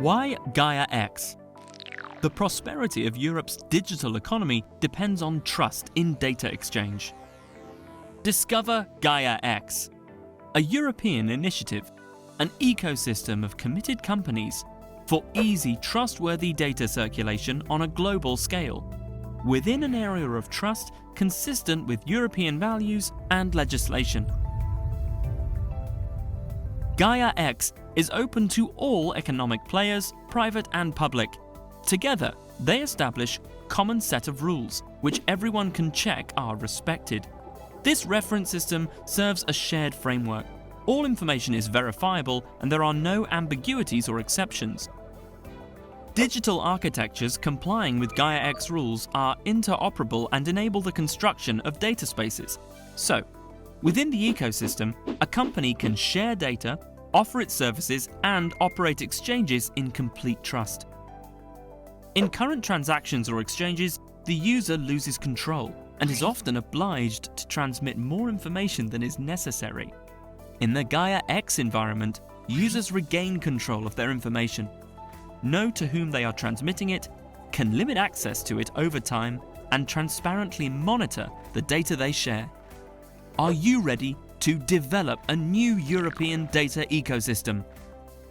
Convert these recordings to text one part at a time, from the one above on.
Why Gaia-X? The prosperity of Europe's digital economy depends on trust in data exchange. Discover Gaia-X, a European initiative, an ecosystem of committed companies for easy, trustworthy data circulation on a global scale, within an area of trust consistent with European values and legislation. Gaia-X is open to all economic players, private and public. Together, they establish a common set of rules, which everyone can check are respected. This reference system serves a shared framework. All information is verifiable and there are no ambiguities or exceptions. Digital architectures complying with Gaia-X rules are interoperable and enable the construction of data spaces. So, within the ecosystem, a company can share data, offer its services, and operate exchanges in complete trust. In current transactions or exchanges, the user loses control and is often obliged to transmit more information than is necessary. In the Gaia-X environment, users regain control of their information, know to whom they are transmitting it, can limit access to it over time, and transparently monitor the data they share. Are you ready to develop a new European data ecosystem,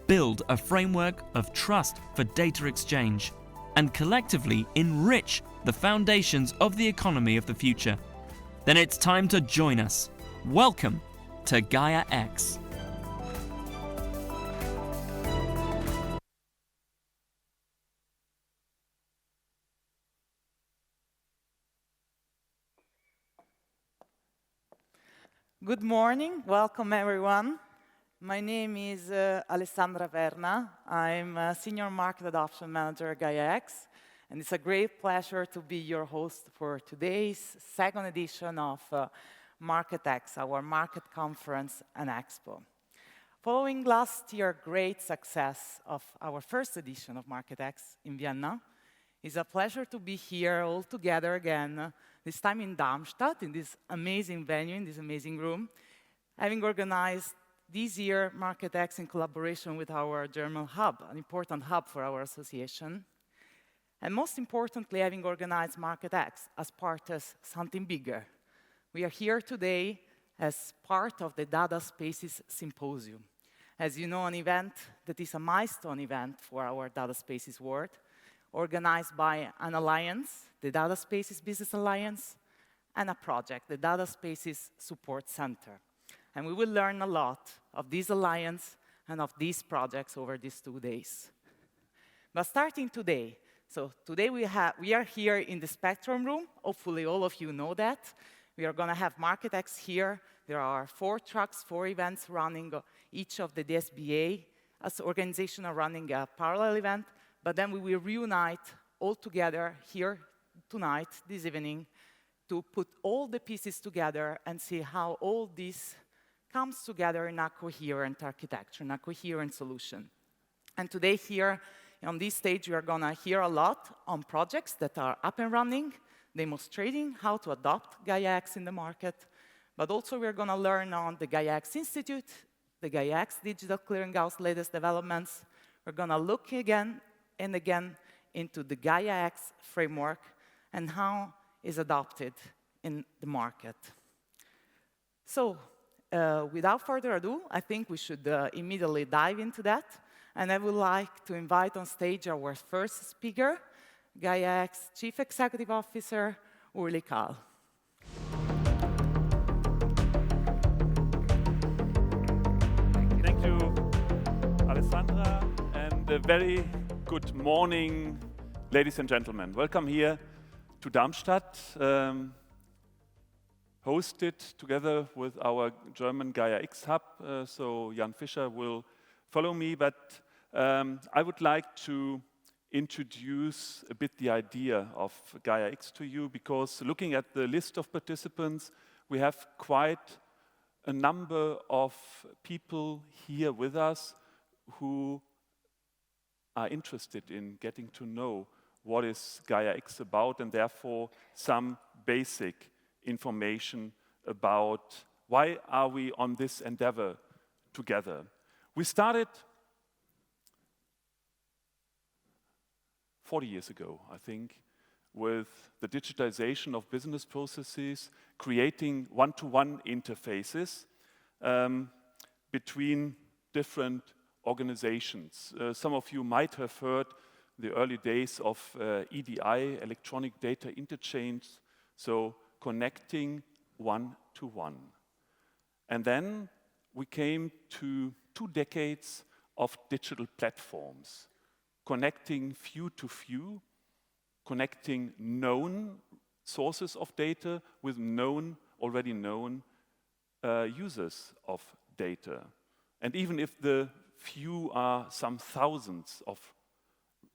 build a framework of trust for data exchange, and collectively enrich the foundations of the economy of the future? Then it's time to join us. Welcome to Gaia-X. Good morning, welcome everyone. My name is Alessandra Verna. I'm a Senior Market Adoption Manager at Gaia-X, and it's a great pleasure to be your host for today's second edition of Market-X, our market conference and expo. Following last year's great success of our first edition of Market-X in Vienna, it's a pleasure to be here all together again, this time in Darmstadt, in this amazing venue, in this amazing room, having organized this year Market-X in collaboration with our German hub, an important hub for our association. And most importantly, having organized Market-X as part of something bigger. We are here today as part of the Data Spaces Symposium. As you know, an event that is a milestone event for our Data Spaces world, organized by an alliance, the Data Spaces Business Alliance, and a project, the Data Spaces Support Center. And we will learn a lot of this alliance and of these projects over these 2 days. But starting today, so today we are here in the Spectrum Room. Hopefully all of you know that. We are going to have Market-X here. There are 4 trucks, 4 events running. Each of the DSBA as organization are running a parallel event. But then we will reunite all together here tonight, this evening, to put all the pieces together and see how all this comes together in a coherent architecture, in a coherent solution. And today here on this stage, we are going to hear a lot on projects that are up and running, demonstrating how to adopt Gaia-X in the market. But also we're going to learn on the Gaia-X Institute, the Gaia-X Digital Clearinghouse latest developments. We're going to look again and again into the Gaia-X framework and how it's adopted in the market. So, without further ado, I think we should immediately dive into that. And I would like to invite on stage our first speaker, Gaia-X Chief Executive Officer, Ulrich. Thank you, Alessandra, and a very good morning, ladies and gentlemen. Welcome here to Darmstadt, hosted together with our German Gaia-X hub. So Jan Fischer will follow me, but I would like to introduce a bit the idea of Gaia-X to you, because looking at the list of participants, we have quite a number of people here with us who are interested in getting to know what is Gaia-X about, and therefore some basic information about why are we on this endeavor together. We started 40 years ago, I think, with the digitization of business processes, creating one-to-one interfaces between different organizations. Some of you might have heard the early days of EDI, electronic data interchange, so connecting one-to-one. And then we came to 2 decades of digital platforms, connecting few to few, connecting known sources of data with already known users of data. And even if the few are some thousands of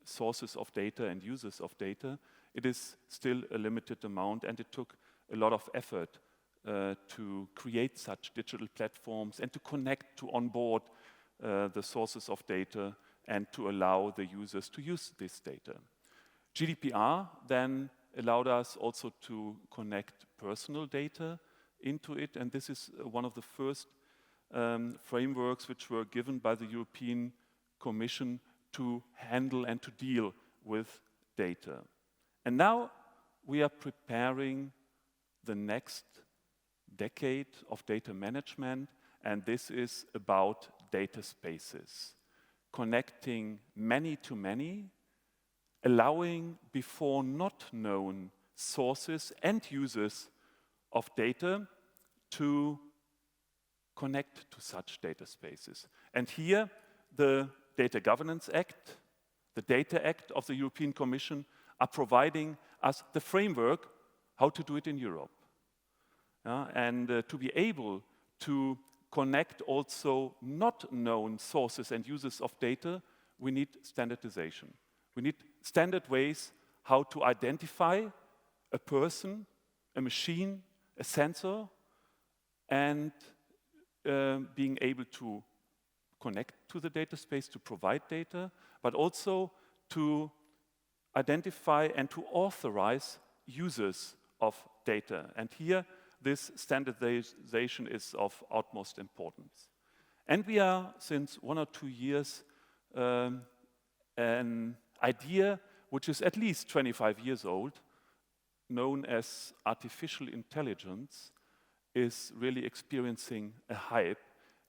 sources of data and users of data, it is still a limited amount, and it took a lot of effort to create such digital platforms and to connect, to onboard the sources of data and to allow the users to use this data. GDPR then allowed us also to connect personal data into it, and this is one of the first frameworks which were given by the European Commission to handle and to deal with data. And now we are preparing the next decade of data management, and this is about data spaces, connecting many to many, allowing before not known sources and users of data to connect to such data spaces. And here the Data Governance Act, the Data Act of the European Commission are providing us the framework how to do it in Europe. And to be able to connect also not known sources and users of data, we need standardization. We need standard ways how to identify a person, a machine, a sensor, and being able to connect to the data space to provide data, but also to identify and to authorize users of data. And here, this standardization is of utmost importance. And we are, since 1 or 2 years, an idea which is at least 25 years old, known as artificial intelligence, is really experiencing a hype.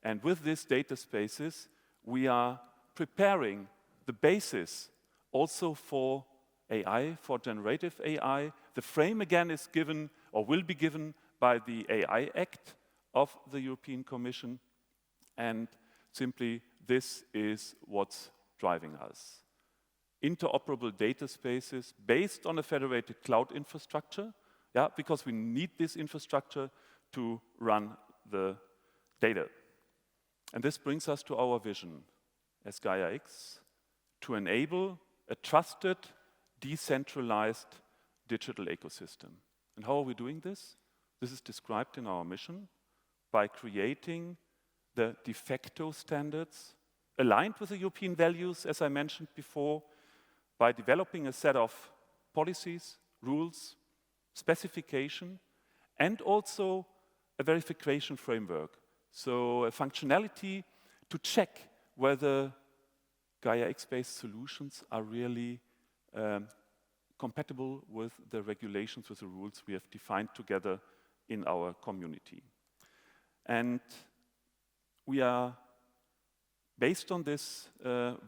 And with these data spaces, we are preparing the basis also for AI, for generative AI. The frame again is given or will be given by the AI Act of the European Commission. And simply this is what's driving us. Interoperable data spaces based on a federated cloud infrastructure, because we need this infrastructure to run the data. And this brings us to our vision as Gaia-X, to enable a trusted, decentralized digital ecosystem. And how are we doing this? This is described in our mission by creating the de facto standards aligned with the European values, as I mentioned before, by developing a set of policies, rules, specification, and also a verification framework. So a functionality to check whether Gaia-X-based solutions are really compatible with the regulations, with the rules we have defined together in our community. And we are, based on this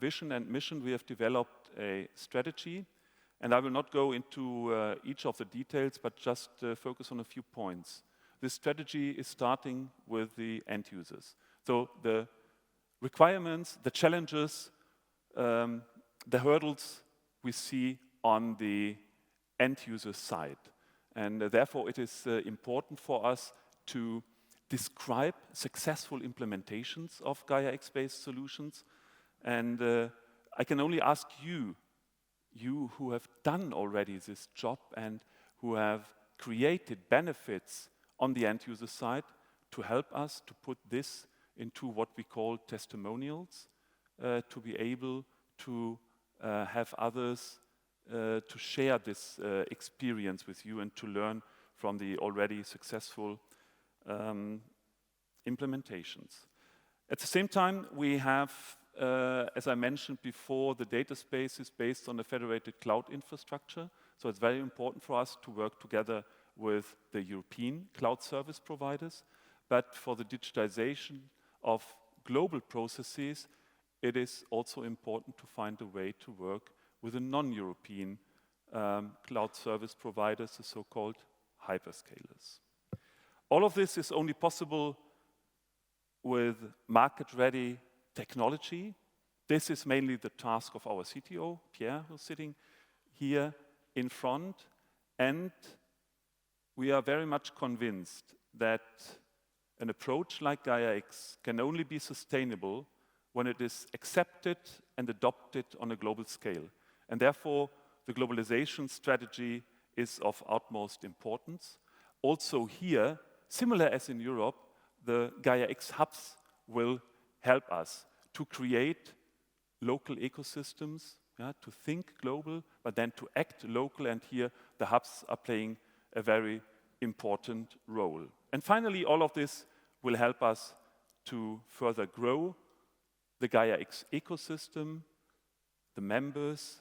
vision and mission, we have developed a strategy. And I will not go into each of the details, but just focus on a few points. This strategy is starting with the end users. So the requirements, the challenges, the hurdles we see on the end user side. And therefore it is important for us to describe successful implementations of Gaia-X-based solutions. And I can only ask you who have done already this job and who have created benefits on the end user side, to help us to put this into what we call testimonials, to be able to have others to share this experience with you and to learn from the already successful implementations. At the same time, we have as I mentioned before, the data space is based on a federated cloud infrastructure. So it's very important for us to work together with the European cloud service providers. But for the digitization of global processes, it is also important to find a way to work with the non-European cloud service providers, the so-called hyperscalers. All of this is only possible with market-ready technology. This is mainly the task of our CTO, Pierre, who's sitting here in front. And we are very much convinced that an approach like Gaia-X can only be sustainable when it is accepted and adopted on a global scale. And therefore, the globalization strategy is of utmost importance. Also here, similar as in Europe, the Gaia-X hubs will help us to create local ecosystems, to think global, but then to act local, and here the hubs are playing a very important role. And finally, all of this will help us to further grow the Gaia-X ecosystem, the members,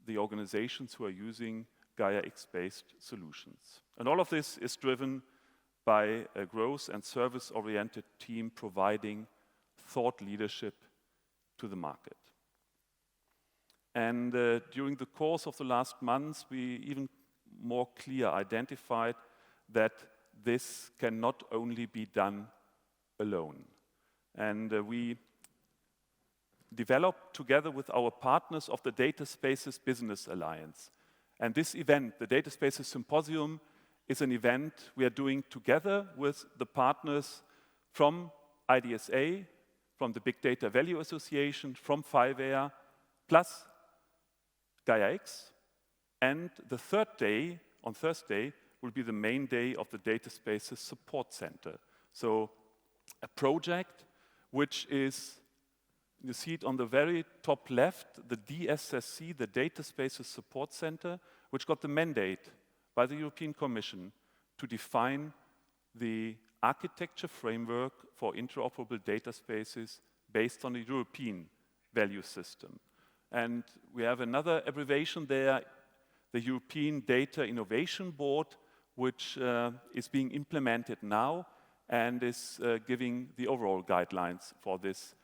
the organizations who are using Gaia-X-based solutions. And all of this is driven by a growth and service-oriented team providing thought leadership to the market. And during the course of the last months, we even more clear identified that this can not only be done alone. And we developed together with our partners of the Data Spaces Business Alliance. And this event, the Data Spaces Symposium, is an event we are doing together with the partners from IDSA, from the Big Data Value Association, from 5Air, plus Gaia-X. And the third day, on Thursday, will be the main day of the Data Spaces Support Center. So a project which is, you see it on the very top left, the DSSC, the Data Spaces Support Center, which got the mandate by the European Commission to define the architecture framework for interoperable data spaces based on a European value system. And we have another abbreviation there, the European Data Innovation Board, which is being implemented now and is giving the overall guidelines for this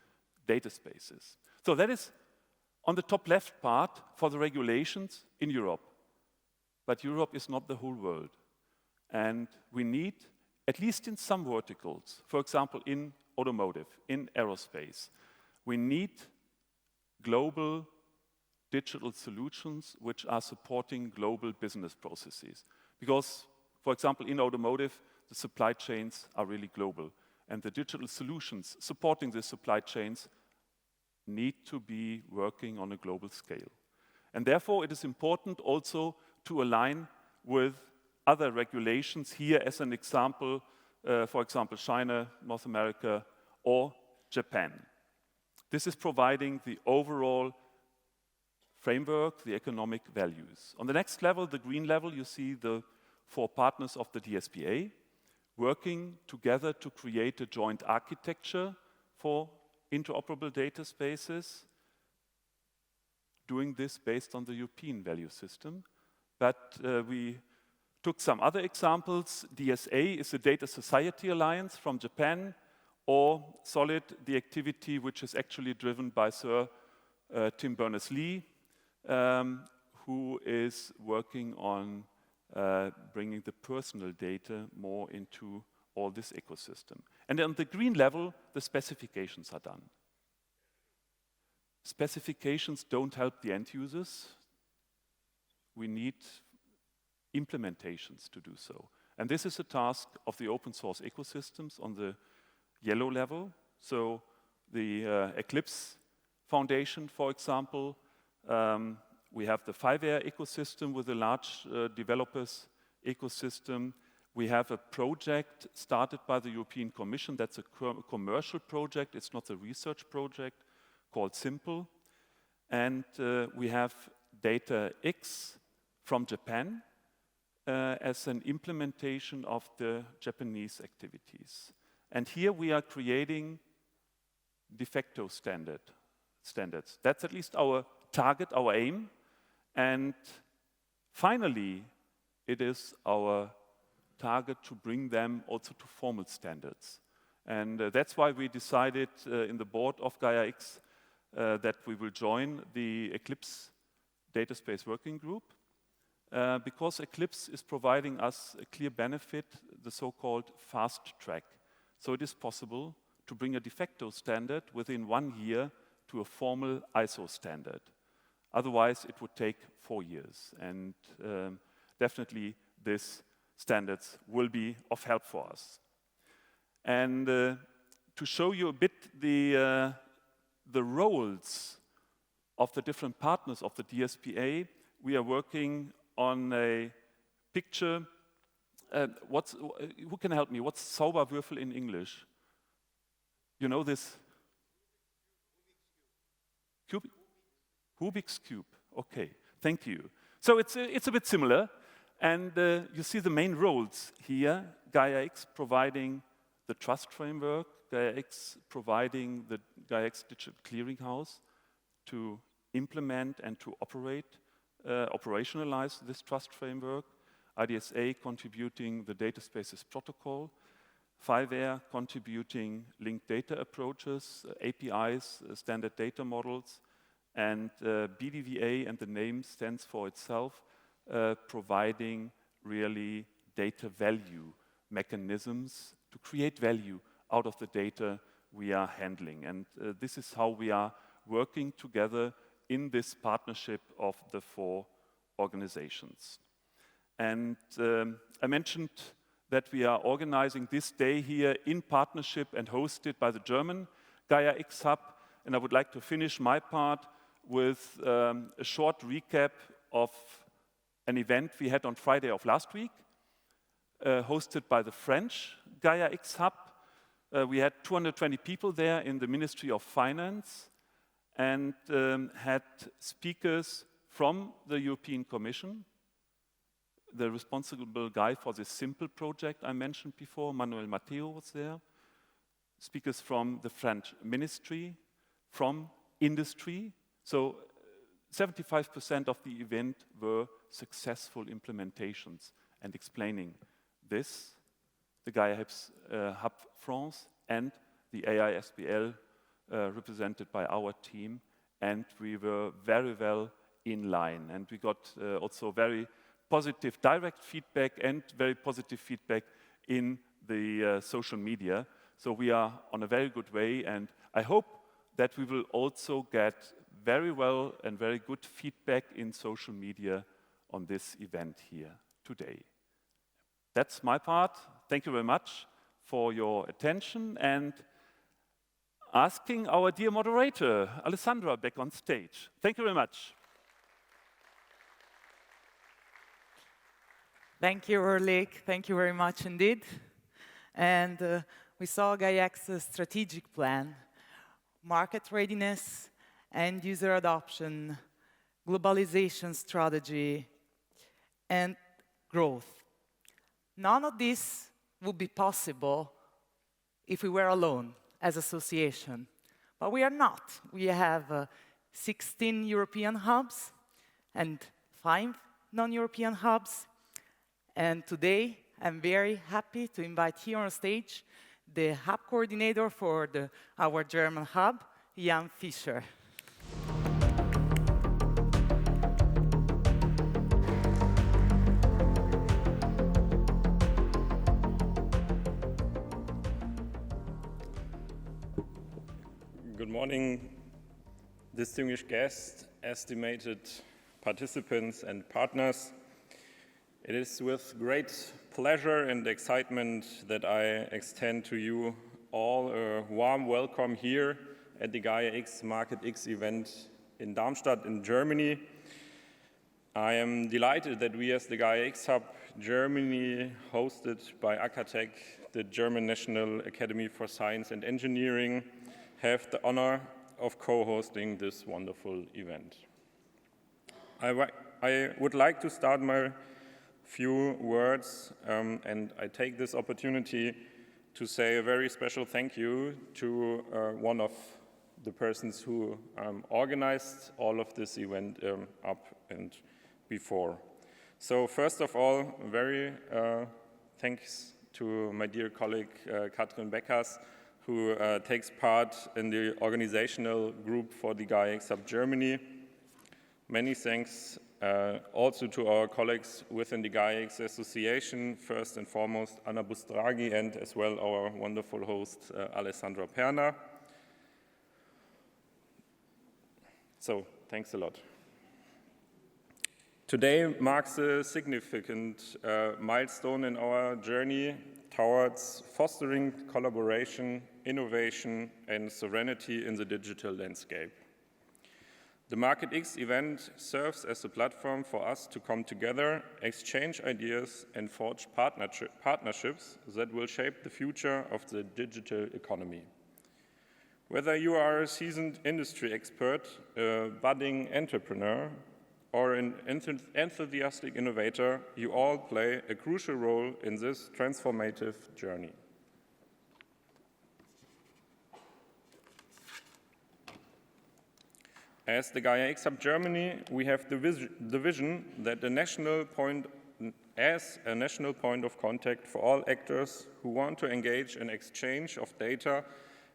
data spaces. So that is on the top left part for the regulations in Europe. But Europe is not the whole world. And we need, at least in some verticals, for example, in automotive, in aerospace, we need global digital solutions which are supporting global business processes. Because, for example, in automotive, the supply chains are really global. And the digital solutions supporting the supply chains need to be working on a global scale. And therefore, it is important also to align with other regulations here as an example, for example, China, North America, or Japan. This is providing the overall framework, the economic values. On the next level, the green level, you see the 4 partners of the DSPA working together to create a joint architecture for interoperable data spaces, doing this based on the European value system. But we took some other examples. DSA is the Data Society Alliance from Japan, or SOLID, the activity which is actually driven by Sir Tim Berners-Lee, who is working on bringing the personal data more into all this ecosystem. And on the green level, the specifications are done. Specifications don't help the end users. We need implementations to do so. And this is a task of the open source ecosystems on the yellow level. So the Eclipse Foundation, for example, we have the 5Air ecosystem with a large developers ecosystem. We have a project started by the European Commission. That's a commercial project. It's not a research project, called Simple. And we have Gaia-X from Japan as an implementation of the Japanese activities. And here we are creating de facto standard standards. That's at least our target, our aim. And finally, it is our target to bring them also to formal standards. And that's why we decided in the board of Gaia-X that we will join the Eclipse Data Space Working Group, because Eclipse is providing us a clear benefit, the so-called fast track. So it is possible to bring a de facto standard within 1 year to a formal ISO standard. Otherwise, it would take 4 years. And definitely, these standards will be of help for us. And to show you a bit the roles of the different partners of the DSPA, we are working on a picture. Who can help me? What's Zauberwürfel in English? You know this? Rubik's Cube. Okay, thank you. So it's a bit similar. And you see the main roles here. Gaia-X providing the trust framework, Gaia-X providing the Gaia-X Digital Clearinghouse to implement and to operationalize this trust framework, IDSA contributing the data spaces protocol, 5R contributing linked data approaches, APIs, standard data models, and BDVA, and the name stands for itself, providing really data value mechanisms to create value out of the data we are handling. And this is how we are working together in this partnership of the 4 organizations. And I mentioned that we are organizing this day here in partnership and hosted by the German Gaia-X Hub. And I would like to finish my part with a short recap of an event we had on Friday of last week, hosted by the French Gaia-X Hub. We had 220 people there in the Ministry of Finance and had speakers from the European Commission, the responsible guy for this simple project I mentioned before, Manuel Matteo, was there, speakers from the French Ministry, from industry. So 75% of the event were successful implementations and explaining this, the Gaia-X Hub France and the AISBL represented by our team, and we were very well in line. And we got also very positive direct feedback and very positive feedback in the social media. So we are on a very good way, and I hope that we will also get very well and very good feedback in social media on this event here today. That's my part. Thank you very much for your attention, and asking our dear moderator, Alessandra, back on stage. Thank you very much. Thank you, Ulrich. Thank you very much indeed. And we saw Gaia-X's strategic plan, market readiness, end user adoption, globalization strategy, and growth. None of this would be possible if we were alone as association. But we are not. We have 16 European hubs and 5 non-European hubs. And today, I'm very happy to invite here on stage the hub coordinator for our German hub, Fischer. Good morning, distinguished guests, estimated participants and partners. It is with great pleasure and excitement that I extend to you all a warm welcome here at the Gaia-X Market X event in Darmstadt in Germany. I am delighted that we as the Gaia-X Hub Germany, hosted by ACATEC, the German National Academy for Science and Engineering, have the honor of co-hosting this wonderful event. I would like to start my few words, and I take this opportunity to say a very special thank you to one of the persons who organized all of this event up and before. So first of all, very thanks to my dear colleague Katrin Beckers, who takes part in the organizational group for the Gaia-X Hub Germany. Many thanks also to our colleagues within the Gaia-X Association, first and foremost Anna Bustragi, and as well our wonderful host Alessandra Perna. So, thanks a lot. Today marks a significant milestone in our journey towards fostering collaboration, innovation, and sovereignty in the digital landscape. The Market-X event serves as a platform for us to come together, exchange ideas, and forge partnerships that will shape the future of the digital economy. Whether you are a seasoned industry expert, a budding entrepreneur, or an enthusiastic innovator, you all play a crucial role in this transformative journey. As the Gaia-X Hub Germany, we have the vision that as a national point of contact for all actors who want to engage in exchange of data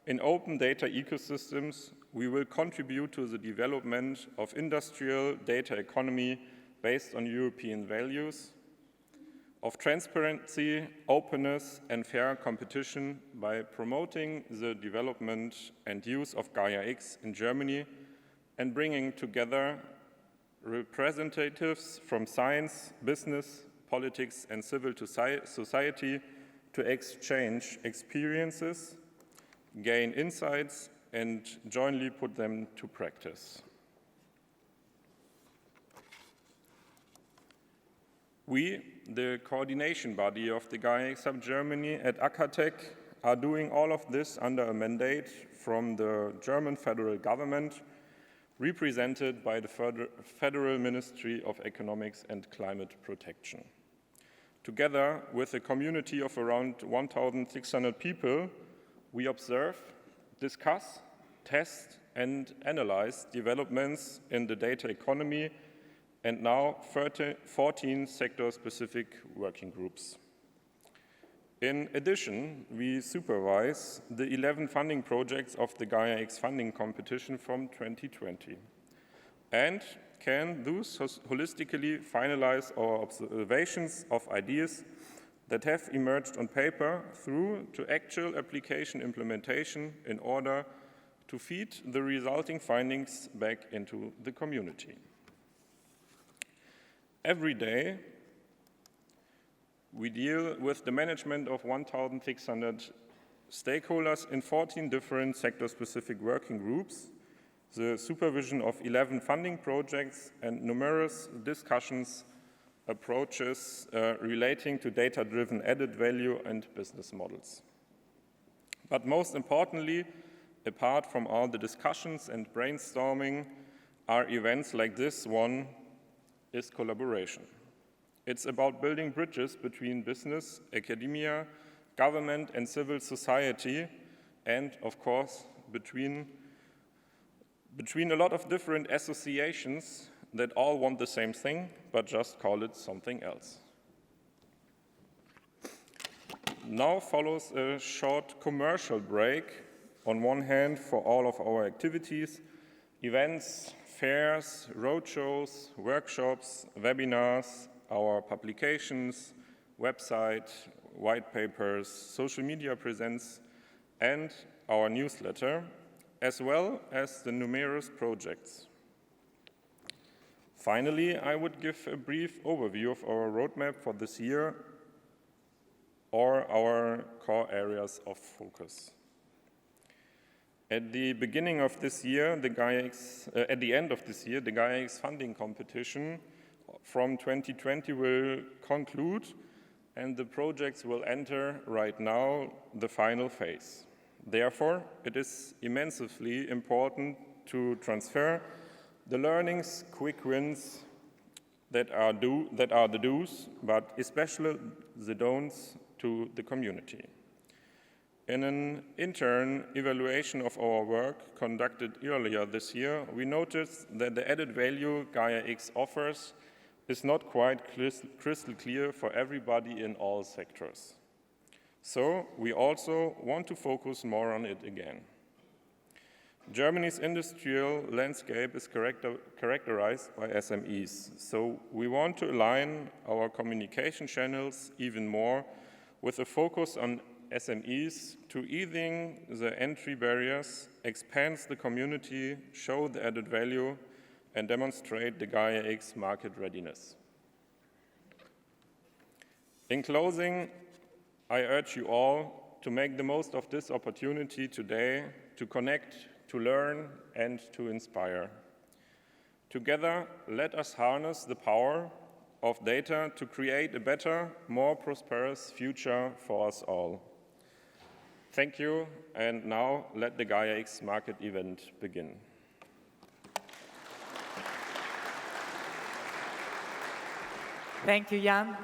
in open data ecosystems, we will contribute to the development of industrial data economy based on European values, of transparency, openness, and fair competition by promoting the development and use of Gaia-X in Germany and bringing together representatives from science, business, politics, and civil society to exchange experiences, gain insights, and jointly put them to practice. We, the coordination body of the Gaia-X Hub Germany at Acatech, are doing all of this under a mandate from the German federal government, represented by the Federal Ministry of Economics and Climate Protection. Together with a community of around 1,600 people, we observe, discuss, test, and analyze developments in the data economy and now 14 sector-specific working groups. In addition, we supervise the 11 funding projects of the Gaia-X funding competition from 2020 and can thus holistically finalize our observations of ideas that have emerged on paper through to actual application implementation in order to feed the resulting findings back into the community. Every day, we deal with the management of 1,600 stakeholders in 14 different sector-specific working groups, the supervision of 11 funding projects, and numerous discussions, approaches relating to data-driven added value and business models. But most importantly, apart from all the discussions and brainstorming, are events like this one is collaboration. It's about building bridges between business, academia, government, and civil society, and of course, between a lot of different associations that all want the same thing, but just call it something else. Now follows a short commercial break, on one hand for all of our activities, events, fairs, roadshows, workshops, webinars, our publications, website, white papers, social media presence, and our newsletter, as well as the numerous projects. Finally, I would give a brief overview of our roadmap for this year or our core areas of focus. At the beginning of this year, at the end of this year, the Gaia-X funding competition from 2020 will conclude, and the projects will enter right now the final phase. Therefore, it is immensely important to transfer the learnings, quick wins that are the do's, but especially the don'ts to the community. In an intern evaluation of our work conducted earlier this year, we noticed that the added value Gaia-X offers is not quite crystal clear for everybody in all sectors. So we also want to focus more on it again. Germany's industrial landscape is characterized by SMEs, so we want to align our communication channels even more with a focus on SMEs to easing the entry barriers, expand the community, show the added value, and demonstrate the Gaia-X market readiness. In closing, I urge you all to make the most of this opportunity today to connect, to learn, and to inspire. Together, let us harness the power of data to create a better, more prosperous future for us all. Thank you, and now let the Gaia-X market event begin. Thank you, Jan.